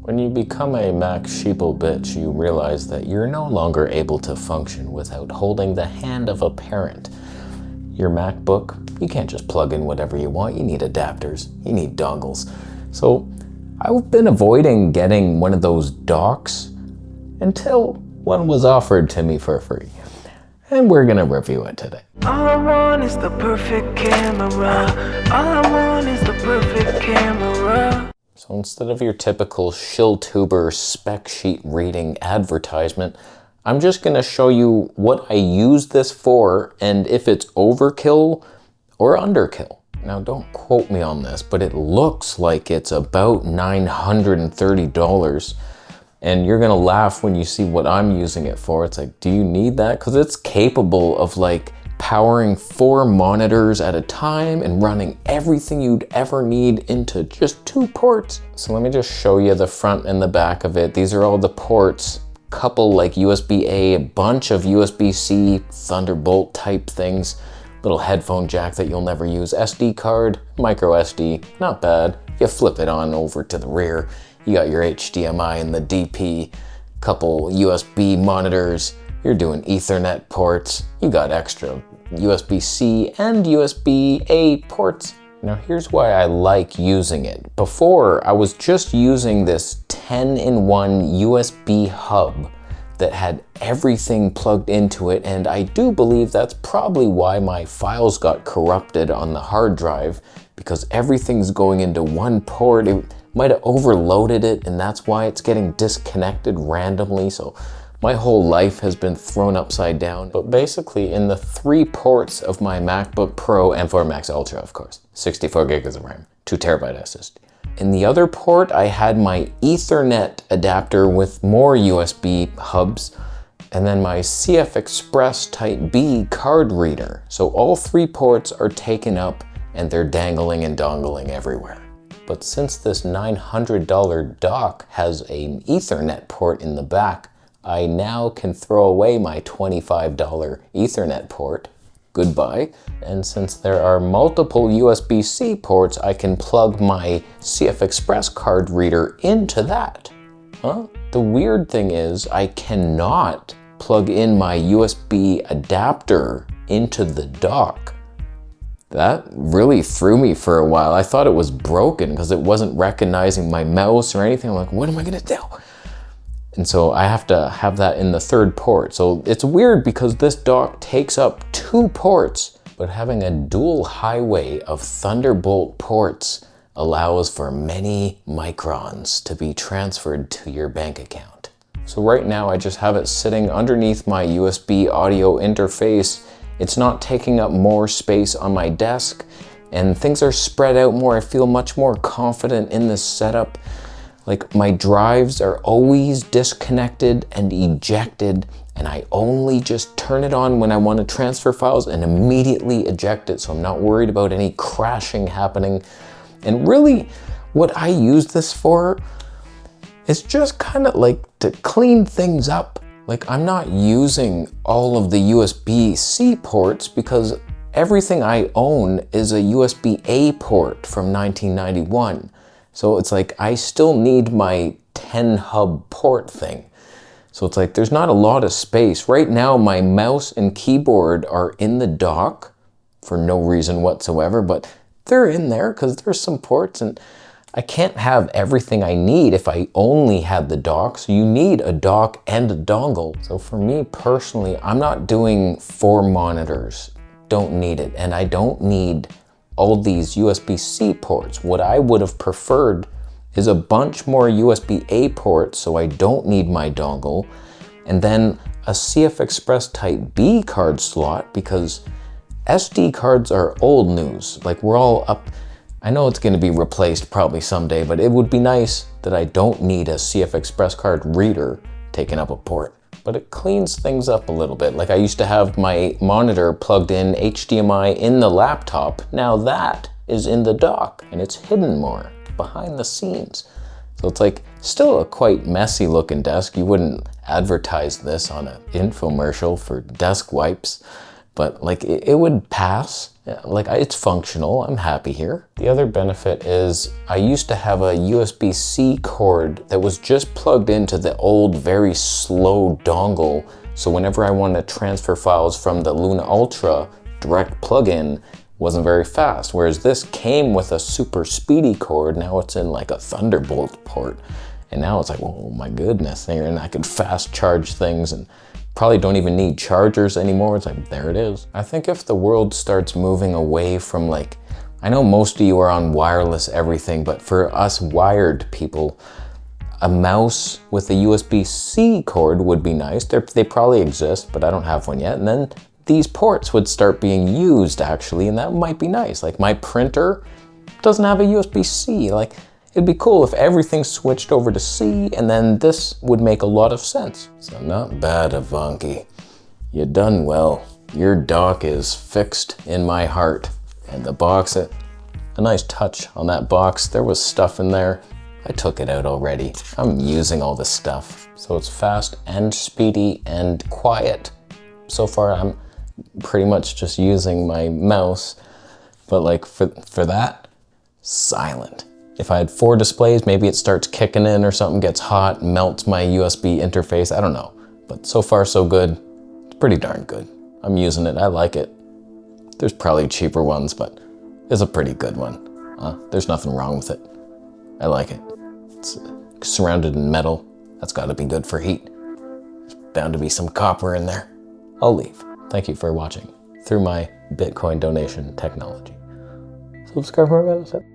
When you become a Mac sheeple bitch, you realize that you're no longer able to function without holding the hand of a parent. Your MacBook, you can't just plug in whatever you want. You need adapters, you need dongles. So I've been avoiding getting one of those docks until one was offered to me for free. And we're gonna review it today. All I want is the perfect camera. All I want is the perfect camera. So instead of your typical shilltuber spec sheet reading advertisement, I'm just gonna show you what I use this for and if it's overkill or underkill. Now don't quote me on this, but it looks like it's about $930. And you're gonna laugh when you see what I'm using it for. It's like, do you need that? Because it's capable of like powering 4 monitors at a time and running everything you'd ever need into just 2 ports. So let me just show you the front and the back of it. These are all the ports, couple like USB-A, a bunch of USB-C, Thunderbolt type things, little headphone jack that you'll never use, SD card, micro SD, not bad. You flip it on over to the rear. You got your HDMI and the DP, couple USB monitors, you're doing Ethernet ports, you got extra USB-C and USB-A ports. Now here's why I like using it. Before, I was just using this 10-in-1 USB hub that had everything plugged into it, and I do believe that's probably why my files got corrupted on the hard drive, because everything's going into one port. It might have overloaded it, and that's why it's getting disconnected randomly. So my whole life has been thrown upside down. But basically in the 3 ports of my MacBook Pro M4 Max Ultra, of course, 64 gigs of RAM, 2 terabyte SSD. In the other port, I had my Ethernet adapter with more USB hubs, and then my CF Express Type B card reader. So all 3 ports are taken up and they're dangling and dongling everywhere. But since this $900 dock has an Ethernet port in the back, I now can throw away my $25 Ethernet port. Goodbye. And since there are multiple USB-C ports, I can plug my CF Express card reader into that. Huh? The weird thing is I cannot plug in my USB adapter into the dock. That really threw me for a while. I thought it was broken because it wasn't recognizing my mouse or anything. I'm like, what am I gonna do? And so I have to have that in the 3rd port. So it's weird because this dock takes up 2 ports, but having a dual highway of Thunderbolt ports allows for many microns to be transferred to your bank account. So right now I just have it sitting underneath my USB audio interface. It's not taking up more space on my desk, and things are spread out more. I feel much more confident in this setup. Like my drives are always disconnected and ejected, and I only just turn it on when I want to transfer files and immediately eject it, so I'm not worried about any crashing happening. And really, what I use this for is just kind of like to clean things up. Like I'm not using all of the USB-C ports because everything I own is a USB-A port from 1991. So it's like I still need my 10 hub port thing. So it's like there's not a lot of space. Right now my mouse and keyboard are in the dock for no reason whatsoever, but they're in there because there's some ports, and I can't have everything I need if I only had the dock. So you need a dock and a dongle. So for me personally, I'm not doing 4 monitors. Don't need it. And I don't need all these USB-C ports. What I would have preferred is a bunch more USB-A ports so I don't need my dongle, and then a CF Express Type B card slot, because SD cards are old news. Like we're all up, I know it's gonna be replaced probably someday, but it would be nice that I don't need a CF Express card reader taking up a port. But it cleans things up a little bit. Like I used to have my monitor plugged in HDMI in the laptop. Now that is in the dock and it's hidden more behind the scenes. So it's like still a quite messy looking desk. You wouldn't advertise this on an infomercial for desk wipes. but like it would pass. Like it's functional, I'm happy here. The other benefit is I used to have a USB-C cord that was just plugged into the old, very slow dongle. So whenever I wanted to transfer files from the Luna Ultra direct plug-in, wasn't very fast. Whereas this came with a super speedy cord. Now it's in like a Thunderbolt port. And now it's like, oh my goodness, and I could fast charge things and probably don't even need chargers anymore. It's like, there it is. I think if the world starts moving away from like, I know most of you are on wireless everything, but for us wired people, a mouse with a USB-C cord would be nice. They probably exist, but I don't have one yet. And then these ports would start being used actually, and that might be nice. Like my printer doesn't have a USB-C. Like, it'd be cool if everything switched over to C, and then this would make a lot of sense. So not bad, Ivanky. You done well. Your dock is fixed in my heart. And the box, a nice touch on that box. There was stuff in there. I took it out already. I'm using all this stuff. So it's fast and speedy and quiet. So far, I'm pretty much just using my mouse. But like for that, silent. If I had 4 displays, maybe it starts kicking in or something, gets hot, melts my USB interface, I don't know. But so far so good, it's pretty darn good. I'm using it, I like it. There's probably cheaper ones, but it's a pretty good one. There's nothing wrong with it. I like it. It's surrounded in metal, that's gotta be good for heat. There's bound to be some copper in there. I'll leave. Thank you for watching through my Bitcoin donation technology. Subscribe for more videos.